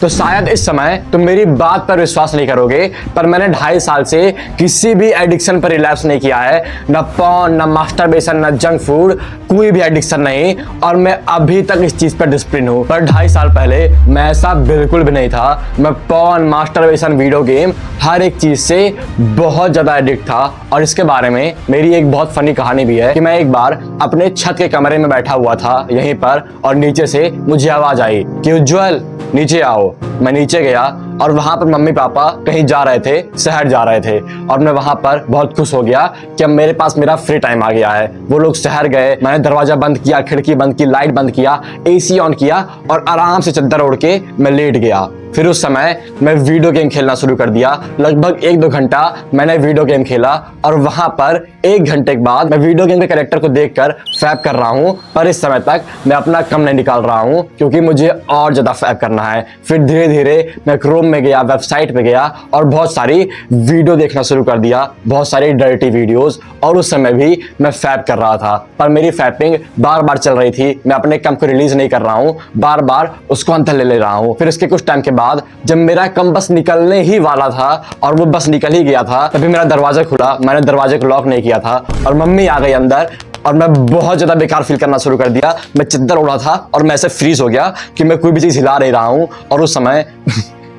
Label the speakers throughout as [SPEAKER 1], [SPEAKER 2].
[SPEAKER 1] तो शायद इस समय तुम मेरी बात पर विश्वास नहीं करोगे, पर मैंने 2.5 साल से किसी भी एडिक्शन पर रिलैप्स नहीं किया है। न पॉर्न, न मास्टरबेशन, न जंक फूड, कोई भी एडिक्शन नहीं। और मैं अभी तक इस चीज पर डिसिप्लिन हूं। पर 2.5 साल पहले मैं ऐसा बिल्कुल भी नहीं था। मैं पॉर्न, मास्टरबेशन, वीडियो गेम, हर एक चीज से बहुत ज्यादा एडिक्ट था। और इसके बारे में मेरी एक बहुत फनी कहानी भी है कि मैं एक बार अपने छत के कमरे में बैठा हुआ था यहीं पर, और नीचे से मुझे आवाज आई कि उज्जवल नीचे आओ। मैं नीचे गया और वहां पर मम्मी पापा कहीं जा रहे थे, शहर जा रहे थे। और मैं वहां पर बहुत खुश हो गया कि अब मेरे पास मेरा फ्री टाइम आ गया है। वो लोग शहर गए, मैंने दरवाजा बंद किया, खिड़की बंद की, लाइट बंद किया, एसी ऑन किया और आराम से चादर ओढ़ के मैं लेट गया। फिर उस समय मैं वीडियो गेम खेलना शुरू कर दिया। लगभग 1-2 घंटा मैंने वीडियो गेम खेला और वहां पर 1 घंटे के बाद मैं वीडियो गेम के कैरेक्टर को देखकर फैब कर रहा हूं। पर इस समय तक मैं अपना कम नहीं निकाल रहा हूं, क्योंकि मुझे और ज्यादा फैब करना है। फिर धीरे धीरे मैं क्रोम में गया, वेबसाइट पे गया और बहुत सारी वीडियो देखना शुरू कर दिया, बहुत सारी डर्टी वीडियोस। और उस समय भी मैं फैब कर रहा था, पर मेरी फैपिंग बार बार चल रही थी। मैं अपने कम को रिलीज नहीं कर रहा हूं, बार बार उसको अंदर ले रहा हूं। फिर इसके कुछ टाइम के बाद जब मेरा कम बस निकलने ही वाला था और वो बस निकल ही गया था, तभी मेरा दरवाजा खुला। मैंने दरवाजे को लॉक नहीं किया था और मम्मी आ गई अंदर और मैं बहुत ज्यादा बेकार फील करना शुरू कर दिया। मैं चादर ओढ़ा था और मैं ऐसे फ्रीज हो गया कि मैं कोई भी चीज हिला नहीं रहा हूं।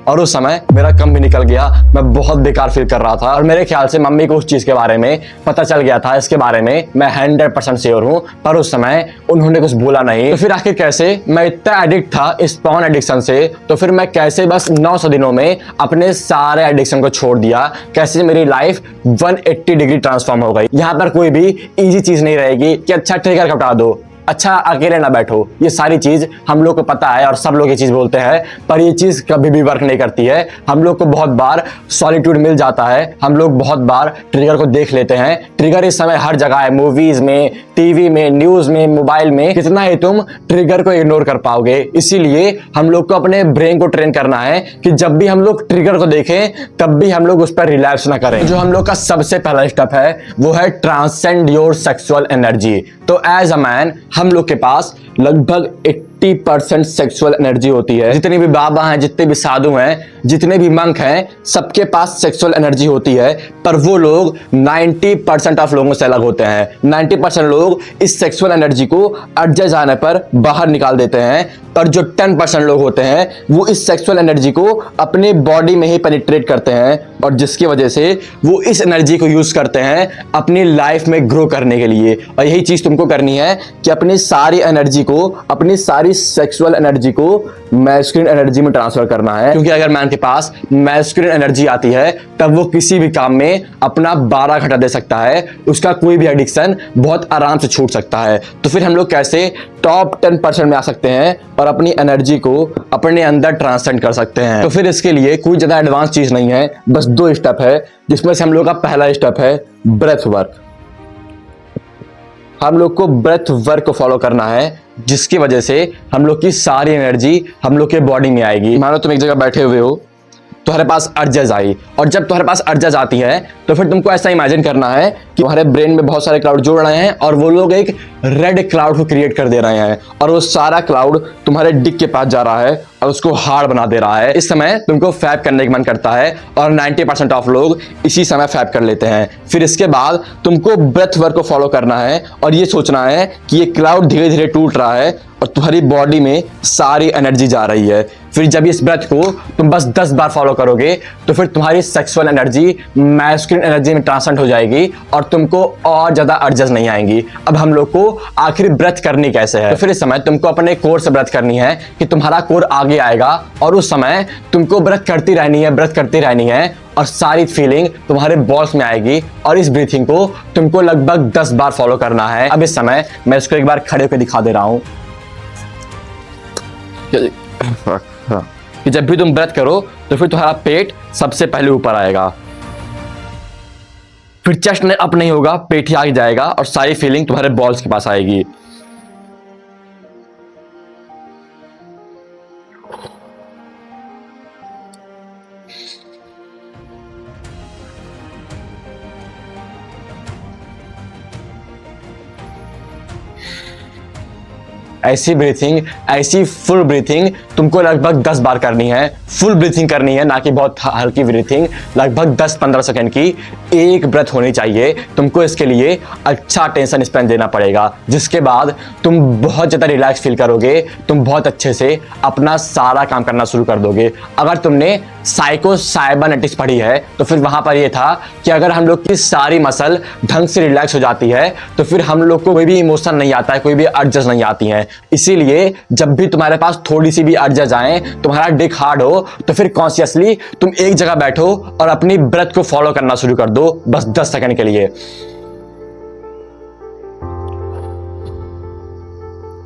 [SPEAKER 1] और उस समय मेरा कम भी निकल गया। मैं बहुत बेकार फील कर रहा था और मेरे ख्याल से मम्मी को उस चीज के बारे में पता चल गया था। इसके बारे में मैं 100% श्योर हूं, पर उस समय उन्होंने कुछ बोला नहीं। तो फिर आखिर कैसे मैं इतना एडिक्ट था इस पॉर्न एडिक्शन से, तो फिर मैं कैसे बस 900 दिनों में अपने सारे एडिक्शन को छोड़ दिया, कैसे मेरी लाइफ 180 डिग्री ट्रांसफॉर्म हो गई। यहाँ पर कोई भी इजी चीज नहीं रहेगी कि अच्छा ट्रिगर हटा दो, अच्छा अकेले ना बैठो। ये सारी चीज हम लोग को पता है और सब लोग ये चीज बोलते हैं, पर ये चीज कभी भी वर्क नहीं करती है। हम लोग को बहुत बार सॉलिट्यूड मिल जाता है, हम लोग बहुत बार ट्रिगर को देख लेते हैं। ट्रिगर इस समय हर जगह है, मूवीज में, टीवी में, न्यूज में, मोबाइल में। कितना ही तुम ट्रिगर को इग्नोर कर पाओगे। इसीलिए हम लोग को अपने ब्रेन को ट्रेन करना है कि जब भी हम लोग ट्रिगर को देखें तब भी हम लोग उस पर रिलैप्स ना करें। जो हम लोग का सबसे पहला स्टेप है वो है ट्रांसेंड योर सेक्सुअल एनर्जी। तो एज अ मैन हम लोग के पास लगभग 80% सेक्सुअल एनर्जी होती है। जितने भी बाबा हैं, जितने भी साधु हैं, जितने भी मंक हैं, सबके पास सेक्सुअल एनर्जी होती है। पर वो लोग 90% ऑफ लोगों से अलग होते हैं। 90% लोग इस सेक्सुअल एनर्जी को एडजस्ट आने पर बाहर निकाल देते हैं, पर जो 10% लोग होते हैं वो इस सेक्सुअल एनर्जी को अपने बॉडी में ही पेनिट्रेट करते हैं, और जिसकी वजह से वो इस एनर्जी को यूज करते हैं अपनी लाइफ में ग्रो करने के लिए। और यही चीज तुमको करनी है कि अपनी सारी एनर्जी को, अपनी सारी सेक्सुअल एनर्जी को मैस्कुलिन एनर्जी में ट्रांसफर करना है। क्योंकि अगर मैन के पास मैस्कुलिन एनर्जी आती है तब वो किसी भी काम में अपना 12 घंटा दे सकता है, उसका कोई भी एडिक्शन बहुत आराम से छूट सकता है। तो फिर हम लोग कैसे टॉप 10% में आ सकते हैं और अपनी एनर्जी को अपने अंदर ट्रांससेंड कर सकते हैं? तो फिर इसके लिए कोई ज्यादा एडवांस चीज नहीं है, बस 2 स्टेप है, जिसमें से हम लोग का पहला स्टेप है ब्रेथ वर्क। हम लोग को ब्रेथ वर्क को फॉलो करना है, जिसकी वजह से हम लोग की सारी एनर्जी हम लोग के बॉडी में आएगी। मानो तुम एक जगह बैठे हुए हो, तुम्हारे पास अर्जेस आई, और जब तुम्हारे पास अर्जेस आती है तो फिर तुमको ऐसा इमेजिन करना है कि तुम्हारे ब्रेन में बहुत सारे क्लाउड जुड़ रहे हैं और वो लोग एक रेड क्लाउड को क्रिएट कर दे रहे हैं, और वो सारा क्लाउड तुम्हारे डिक के पास जा रहा है और उसको हार्ड बना दे रहा है। इस समय तुमको फैब करने का मन करता है और 90% ऑफ लोग इसी समय फैब कर लेते हैं। फिर इसके बाद तुमको ब्रेथ वर्क को फॉलो करना है और ये सोचना है कि ये क्लाउड धीरे धीरे टूट रहा है और तुम्हारी बॉडी में सारी एनर्जी जा रही है। फिर जब इस ब्रेथ को तुम बस 10 बार फॉलो करोगे तो फिर तुम्हारी सेक्सुअल एनर्जी मैस्कुलिन एनर्जी में ट्रांसफर हो जाएगी और तुमको और ज्यादा अर्जेस नहीं आएंगी। अब हम लोग को आखिर ब्रेथ करनी कैसे है? तो फिर इस समय तुमको अपने कोर से ब्रेथ करनी है कि तुम्हारा कोर आगे आएगा, और उस समय तुमको ब्रेथ करती रहनी है, ब्रेथ करती रहनी है, और सारी फीलिंग तुम्हारे बॉल्स में आएगी। और इस ब्रीथिंग को तुमको लगभग 10 बार फॉलो करना है। अब इस समय मैं इसको एक बार खड़े होकर दिखा दे रहा हूं कि जब भी तुम ब्रेथ करो तो फिर तुम्हारा पेट सबसे पहले ऊपर आएगा, फिर चेस्ट अप नहीं होगा, पेट ही आगे जाएगा और सारी फीलिंग तुम्हारे बॉल्स के पास आएगी। ऐसी ब्रीथिंग, ऐसी फुल ब्रीथिंग तुमको लगभग 10 बार करनी है। फुल ब्रीथिंग करनी है, ना कि बहुत हल्की ब्रीथिंग, लगभग 10-15 सेकंड की एक ब्रेथ होनी चाहिए। तुमको इसके लिए अच्छा टेंशन स्पेन देना पड़ेगा, जिसके बाद तुम बहुत ज़्यादा रिलैक्स फील करोगे। तुम बहुत अच्छे से अपना सारा काम करना शुरू कर दोगे। अगर तुमने साइकोसाइबरनेटिक्स पढ़ी है तो फिर वहां पर यह था कि अगर हम लोग की सारी मसल ढंग से रिलैक्स हो जाती है तो फिर हम लोग को कोई भी इमोशन नहीं आता है, कोई भी अर्जेस नहीं आती हैं। इसीलिए जब भी तुम्हारे पास थोड़ी सी भी अर्जेस आए, तुम्हारा डिक हार्ड हो, तो फिर कॉन्शियसली तुम एक जगह बैठो और अपनी ब्रेथ को फॉलो करना शुरू कर दो, बस 10 सेकंड के लिए,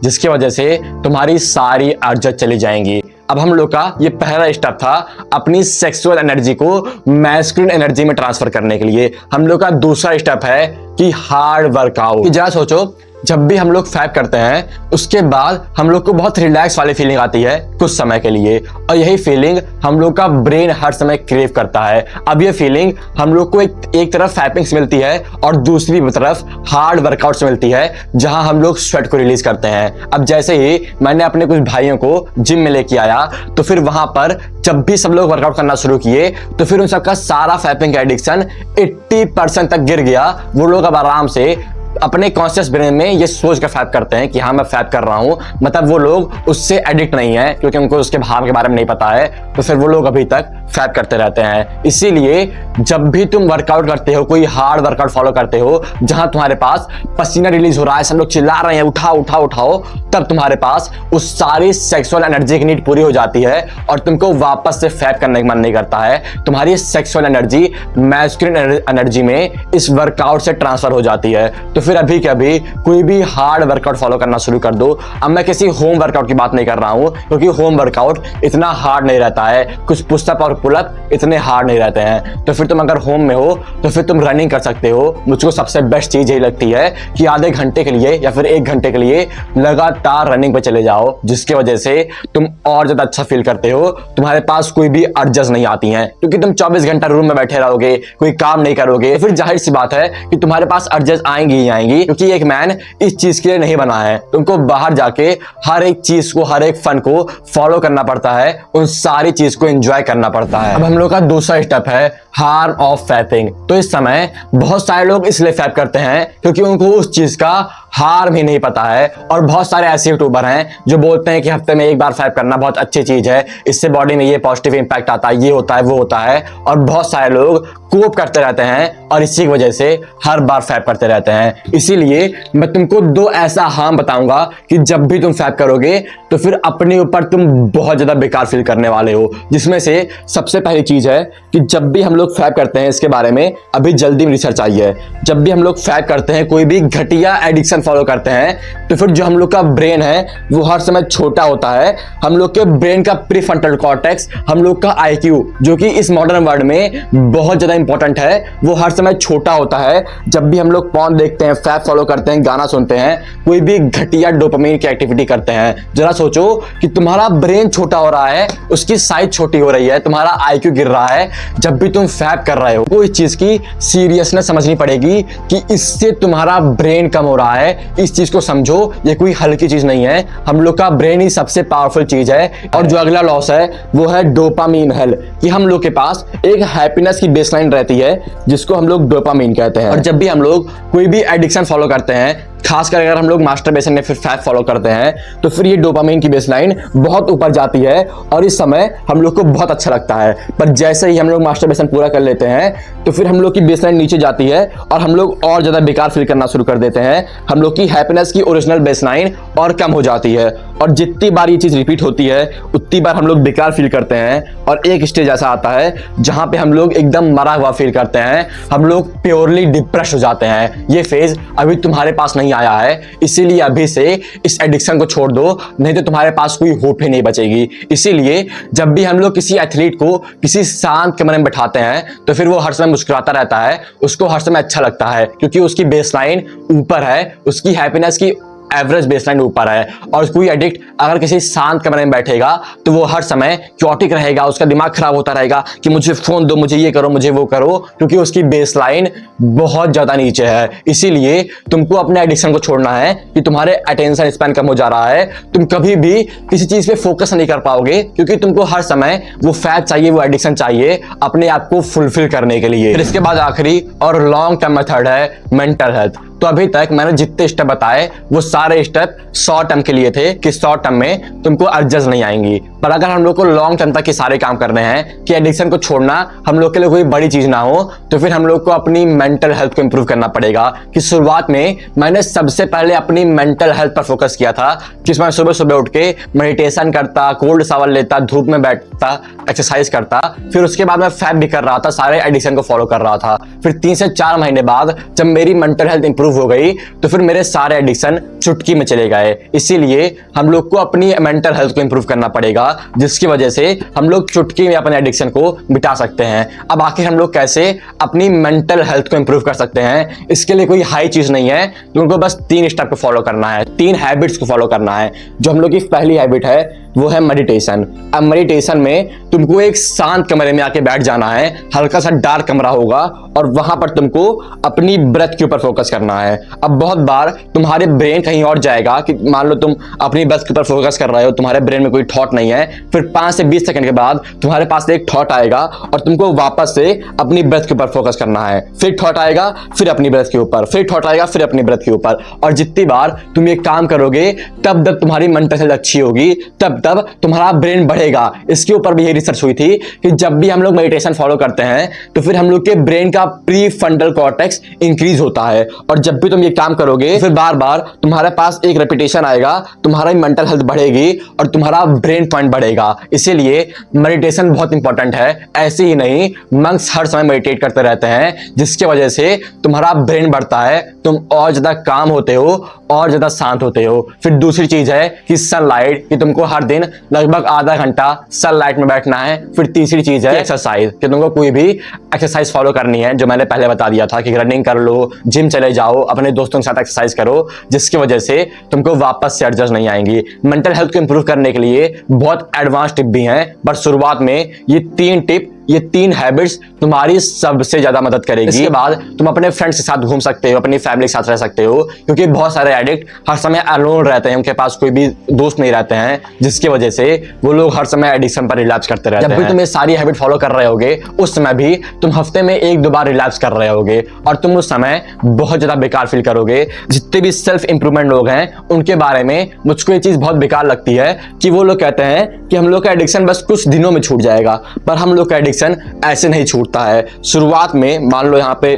[SPEAKER 1] जिसकी वजह से तुम्हारी सारी अर्जेस चली जाएंगी। अब हम लोग का ये पहला स्टेप था अपनी सेक्सुअल एनर्जी को मैस्कुलिन एनर्जी में ट्रांसफर करने के लिए। हम लोग का दूसरा स्टेप है कि हार्ड वर्कआउट। जरा सोचो, जब भी हम लोग फैप करते हैं उसके बाद हम लोग को बहुत रिलैक्स वाली फीलिंग आती है कुछ समय के लिए, और यही फीलिंग हम लोग का ब्रेन हर समय क्रेव करता है। अब ये फीलिंग हम लोग को एक तरफ फैपिंग से मिलती है और दूसरी तरफ हार्ड वर्कआउट से मिलती है, जहां हम लोग स्वेट को रिलीज करते हैं। अब जैसे ही मैंने अपने कुछ भाइयों को जिम में लेके आया तो फिर वहां पर जब भी सब लोग वर्कआउट करना शुरू किए तो फिर उन सबका सारा फैपिंग एडिक्शन 80% तक गिर गया। वो लोग अब आराम से अपने कॉन्शियस ब्रेन में ये सोच कर फैप करते हैं कि हाँ मैं फैप कर रहा हूं, मतलब वो लोग उससे एडिक्ट नहीं है क्योंकि उनको उसके भाव के बारे में नहीं पता है, तो फिर वो लोग अभी तक फैप करते रहते हैं। इसीलिए जब भी तुम वर्कआउट करते हो, कोई हार्ड वर्कआउट फॉलो करते हो जहां तुम्हारे पास पसीना रिलीज हो रहा है, सब लोग चिल्ला रहे हैं उठाओ उठाओ उठाओ, तब तुम्हारे पास उस सारी सेक्सुअल एनर्जी की नीड पूरी हो जाती है और तुमको वापस से फैप करने का मन नहीं करता है। तुम्हारी सेक्सुअल एनर्जी मैस्कुलिन एनर्जी में इस वर्कआउट से ट्रांसफर हो जाती है। तो फिर अभी के अभी कोई भी हार्ड वर्कआउट फॉलो करना शुरू कर दो। अब मैं किसी होम वर्कआउट की बात नहीं कर रहा हूं क्योंकि होम वर्कआउट इतना हार्ड नहीं रहता है, कुछ पुशअप और पुलअप इतने हार्ड नहीं रहते हैं। तो फिर तुम अगर होम में हो तो फिर तुम रनिंग कर सकते हो। मुझको सबसे बेस्ट चीज यही लगती है कि आधे घंटे के लिए या फिर 1 घंटे के लिए लगातार रनिंग पे चले जाओ, जिसकी वजह से तुम और ज्यादा अच्छा फील करते हो। तुम्हारे पास कोई भी अर्जेस नहीं आती हैं क्योंकि तुम 24 घंटा रूम में बैठे रहोगे, कोई काम नहीं करोगे, फिर जाहिर सी बात है कि तुम्हारे पास अर्जेस आएंगी ही आएंगी, क्योंकि एक मैन इस चीज के लिए नहीं बना है। तुमको बाहर जाके हर एक चीज को, हर एक फन को फॉलो करना पड़ता है, उन सारी चीज को एंजॉय करना पड़ता है। अब हम लोग का दूसरा स्टेप है हार्म ऑफ फैपिंग। तो इस समय बहुत सारे लोग इसलिए फैप करते हैं क्योंकि उनको उस चीज का हार्म ही नहीं पता है, और बहुत सारे ऐसे यूट्यूबर हैं जो बोलते हैं कि हफ्ते में 1 बार फैप करना बहुत अच्छी चीज है, इससे बॉडी में ये पॉजिटिव इंपैक्ट आता है, ये होता है वो होता है, और बहुत सारे लोग कोप करते रहते हैं और इसी की वजह से हर बार फैप करते रहते हैं। इसीलिए मैं तुमको 2 ऐसा हार्म बताऊंगा कि जब भी तुम फैप करोगे तो फिर अपने ऊपर तुम बहुत ज्यादा बेकार फील करने वाले हो। जिसमें से सबसे पहली चीज है कि जब भी हम लोग फैप करते हैं, इसके बारे में अभी जल्दी में रिसर्च आई है, जब भी हम लोग फैप करते हैं, कोई भी घटिया एडिक्शन फॉलो करते हैं, तो फिर जो हम लोग का ब्रेन है वो हर समय छोटा होता है। हम लोग के ब्रेन का प्रीफ्रंटल कॉर्टेक्स, हम लोग का IQ, जो कि इस मॉडर्न वर्ल्ड में बहुत ज्यादा इंपॉर्टेंट है, वो हर समय छोटा होता है। जब भी हम लोग पॉर्न देखते हैं, फैप फॉलो करते हैं, गाना सुनते हैं, कोई भी घटिया डोपामिन की एक्टिविटी करते हैं, जरा सोचो कि तुम्हारा ब्रेन छोटा हो रहा है, उसकी साइज छोटी हो रही है, तुम्हारा IQ गिर रहा है। जब भी तुम फैप कर रहे हो तो इस चीज की सीरियसनेस समझनी पड़ेगी कि इससे तुम्हारा ब्रेन कम हो रहा है। इस चीज को समझो, ये कोई हल्की चीज नहीं है। हम लोग का ब्रेन ही सबसे पावरफुल चीज है। और जो अगला लॉस है वो है डोपामीन हेल, कि हम लोग के पास एक हैप्पीनेस की बेसलाइन रहती है जिसको हम लोग डोपामीन कहते हैं। और जब भी हम लोग कोई भी एडिक्शन फॉलो करते हैं, खासकर अगर हम लोग मास्टरबेशन या फिर फैप फॉलो करते हैं, तो फिर ये डोपामीन की बेसलाइन बहुत ऊपर जाती है और इस समय हम लोग को बहुत अच्छा लगता है। पर जैसे ही हम लोग मास्टरबेशन पूरा कर लेते हैं तो फिर हम लोग की बेसलाइन नीचे जाती है और हम लोग और ज्यादा बेकार फील करना शुरू कर देते हैं। हम लोग की हैप्पीनेस की ओरिजिनल बेसलाइन और कम हो जाती है, और जितनी बार ये चीज रिपीट होती है उतनी बार हम लोग बेकार फील करते हैं। और एक स्टेज ऐसा आता है जहां पे हम लोग एकदम मरा हुआ फील करते हैं, हम लोग प्योरली डिप्रेस हो जाते हैं। ये फेज अभी तुम्हारे पास नहीं आया है, इसीलिए अभी से इस एडिक्शन को छोड़ दो, नहीं तो तुम्हारे पास कोई होप ही नहीं बचेगी। इसीलिए जब भी हम लोग किसी एथलीट को किसी शांत कमरे में बैठाते हैं तो फिर वो हर समय मुस्कुराता रहता है, उसको हर समय अच्छा लगता है क्योंकि उसकी बेसलाइन ऊपर है, उसकी हैप्पीनेस की एवरेज बेसलाइन ऊपर है। और कोई एडिक्ट अगर किसी शांत कमरे में बैठेगा तो वो हर समय क्योटिक रहेगा, उसका दिमाग खराब होता रहेगा कि मुझे फोन दो, मुझे ये करो, मुझे वो करो, क्योंकि उसकी बेसलाइन बहुत ज्यादा नीचे है। इसीलिए तुमको अपने एडिक्शन को छोड़ना है कि तुम्हारे अटेंशन स्पैन कम हो जा रहा है, तुम कभी भी किसी चीज पे फोकस नहीं कर पाओगे, क्योंकि तुमको हर समय वो फैट चाहिए, वो एडिक्शन चाहिए अपने आप को फुलफिल करने के लिए। फिर इसके बाद आखिरी और लॉन्ग टर्म मेथड है मेंटल हेल्थ। तो अभी तक मैंने जितने स्टेप बताए वो सारे स्टेप शॉर्ट टर्म के लिए थे कि शॉर्ट टर्म में तुमको एडजस्ट नहीं आएंगी, पर अगर हम लोग को लॉन्ग टर्म तक के सारे काम करने हैं कि एडिक्शन को छोड़ना हम लोग के लिए कोई बड़ी चीज ना हो, तो फिर हम लोग को अपनी मेंटल हेल्थ को इंप्रूव करना पड़ेगा। कि शुरुआत में मैंने सबसे पहले अपनी मेंटल हेल्थ पर फोकस किया था, कि मैं सुबह सुबह उठ के मेडिटेशन करता, कोल्ड शावर लेता, धूप में बैठता, एक्सरसाइज करता। फिर उसके बाद मैं फैब भी कर रहा था, सारे एडिक्शन को फॉलो कर रहा था। फिर 3 से 4 महीने बाद जब मेरी मेंटल हेल्थ इंप्रूव हो गई तो फिर मेरे सारे एडिक्शन चुटकी में चले गए। इसीलिए हम लोग को अपनी मेंटल हेल्थ को इंप्रूव करना पड़ेगा, जिसकी वजह से हम लोग चुटकी में अपने एडिक्शन को मिटा सकते हैं। अब आखिर हम लोग कैसे अपनी मेंटल हेल्थ को इंप्रूव कर सकते हैं, इसके लिए कोई हाई चीज नहीं है, तुमको बस 3 स्टेप को फॉलो करना है, 3 हैबिट्स को फॉलो करना है। जो हम लोग की पहली हैबिट है वो है मेडिटेशन। अब मेडिटेशन में तुमको एक शांत कमरे में आके बैठ जाना है, हल्का सा डार्क कमरा होगा और वहां पर तुमको अपनी ब्रेथ के ऊपर फोकस करना है। अब बहुत बार तुम्हारे ब्रेन कहीं और जाएगा, कि मान लो तुम अपनी ब्रेथ के ऊपर फोकस कर रहे हो, तुम्हारे ब्रेन में कोई थॉट नहीं है, फिर 5 से 20 सेकंड के बाद तुम्हारे पास एक थॉट आएगा और तुमको वापस से अपनी ब्रेथ के ऊपर फोकस करना है। फिर थॉट आएगा, फिर अपनी ब्रेथ के ऊपर, फिर थॉट आएगा, फिर अपनी ब्रेथ के ऊपर। और जितनी बार तुम ये काम करोगे तब तब तुम्हारी मेंटल हेल्थ अच्छी होगी, तब तुम्हारा ब्रेन बढ़ेगा। इसके ऊपर भी ये रिसर्च हुई थी कि जब भी हम लोग मेडिटेशन फॉलो करते हैं तो फिर हम लोग के ब्रेन का प्री फ्रंटल कॉर्टेक्स इंक्रीज होता है। और जब भी तुम ये काम करोगे फिर बार बार तुम्हारे पास एक रेपिटेशन आएगा, तुम्हारा मेंटल हेल्थ बढ़ेगी और तुम्हारा ब्रेन पॉइंट बढ़ेगा। इसीलिए मेडिटेशन बहुत इंपॉर्टेंट है। ऐसे ही नहीं, मंक्स हर समय मेडिटेट करते रहते हैं, जिसकी वजह से तुम्हारा ब्रेन बढ़ता है, तुम और ज्यादा काम होते हो और ज्यादा शांत होते हो। फिर दूसरी चीज है कि सनलाइट, कि तुमको हर दिन लगभग आधा घंटा सनलाइट में बैठना है। फिर तीसरी चीज है एक्सरसाइज, कि तुमको कोई भी एक्सरसाइज फॉलो करनी है, जो मैंने पहले बता दिया था कि रनिंग कर लो, जिम चले जाओ, अपने दोस्तों के साथ एक्सरसाइज करो, जिसकी वजह से तुमको वापस से एडजस्ट नहीं आएंगी। मेंटल हेल्थ को इंप्रूव करने के लिए बहुत एडवांस टिप भी हैं, पर शुरुआत में ये 3 हैबिट्स तुम्हारी सबसे ज्यादा मदद करेगी। इसके बाद तुम अपने फ्रेंड्स के साथ घूम सकते हो, अपनी फैमिली के साथ रह सकते हो, क्योंकि बहुत सारे एडिक्ट हर समय अलोन रहते हैं, उनके पास कोई भी दोस्त नहीं रहते हैं, जिसकी वजह से वो लोग हर समय एडिक्शन पर रिलैप्स करते रहते हैं। जब भी तुम ये सारी हैबिट फॉलो कर रहे होगे उस समय भी तुम हफ्ते में 1-2 बार रिलैप्स कर रहे होगे और तुम उस समय बहुत ज्यादा बेकार फील करोगे। जितने भी सेल्फ इंप्रूवमेंट लोग हैं उनके बारे में मुझको ये चीज बहुत बेकार लगती है कि वो लोग कहते हैं कि हम लोग का एडिक्शन बस कुछ दिनों में छूट जाएगा, पर हम लोग का एडिक्शन ऐसे नहीं छूटता है। शुरुआत में मान लो यहाँ पे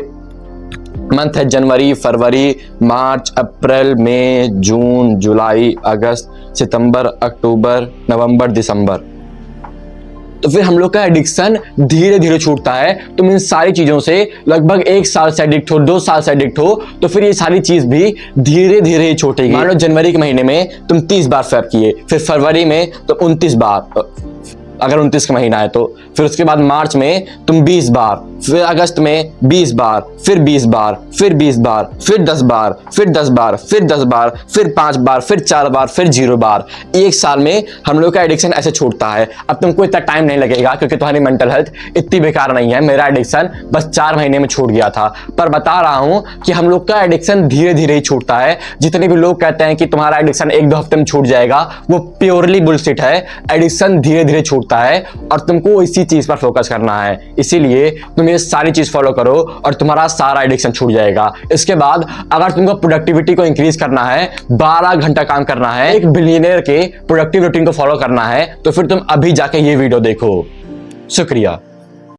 [SPEAKER 1] मंथ है जनवरी, फरवरी, मार्च, अप्रैल, मई, जून, जुलाई, अगस्त, सितंबर, अक्टूबर, नवंबर, दिसंबर, तो फिर हम लोग का एडिक्शन धीरे धीरे छूटता है। तुम इन सारी चीजों से लगभग 1 साल से एडिक्ट हो, 2 साल से एडिक्ट हो, तो फिर ये सारी चीज भी धीरे धीरे ही छूटेगी। मान लो जनवरी के महीने में तुम 30 बार फैब किए, फिर फरवरी में तो 29 बार, अगर 29 का महीना है तो, फिर उसके बाद मार्च में तुम 20 बार, फिर अगस्त में 20 बार, फिर 20 बार, फिर 20 बार, फिर 10 बार, फिर 10 बार, फिर 10 बार, फिर 5 बार, फिर 4 बार, फिर 0 बार। 1 साल में हम लोग का एडिक्शन ऐसे छूटता है। अब तुमको इतना टाइम नहीं लगेगा, क्योंकि तुम्हारी मेंटल हेल्थ इतनी बेकार नहीं है। मेरा एडिक्शन बस 4 महीने में छूट गया था, पर बता रहा हूं कि हम लोग का एडिक्शन धीरे धीरे ही छूटता है। जितने भी लोग कहते हैं कि तुम्हारा एडिक्शन 1-2 हफ्ते में छूट जाएगा, वो प्योरली बुलशिट है। एडिक्शन धीरे धीरे छूटता है और तुमको इसी चीज पर फोकस करना है। इसीलिए तुम ये सारी चीज फॉलो करो और तुम्हारा सारा एडिक्शन छूट जाएगा। इसके बाद अगर तुमको प्रोडक्टिविटी को इंक्रीज करना है, 12 घंटा काम करना है, एक बिलियनियर के प्रोडक्टिव रूटीन को फॉलो करना है, तो फिर तुम अभी जाके ये वीडियो देखो। शुक्रिया।